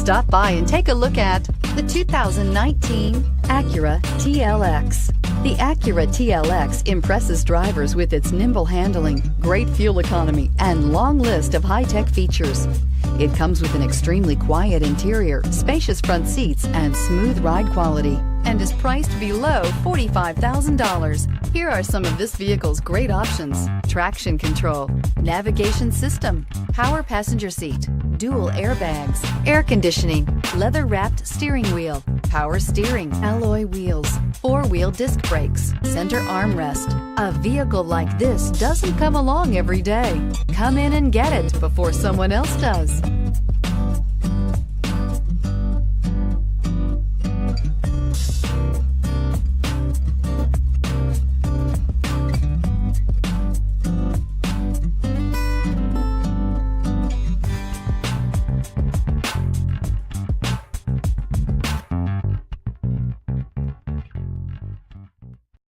Stop by and take a look at the 2019 Acura TLX. The Acura TLX impresses drivers with its nimble handling, great fuel economy, and long list of high-tech features. It comes with an extremely quiet interior, spacious front seats, and smooth ride quality, and is priced below $45,000. Here are some of this vehicle's great options: traction control, navigation system, power passenger seat, dual airbags, air conditioning, leather-wrapped steering wheel, power steering, alloy wheels, four-wheel disc brakes, center armrest. A vehicle like this doesn't come along every day. Come in and get it before someone else does.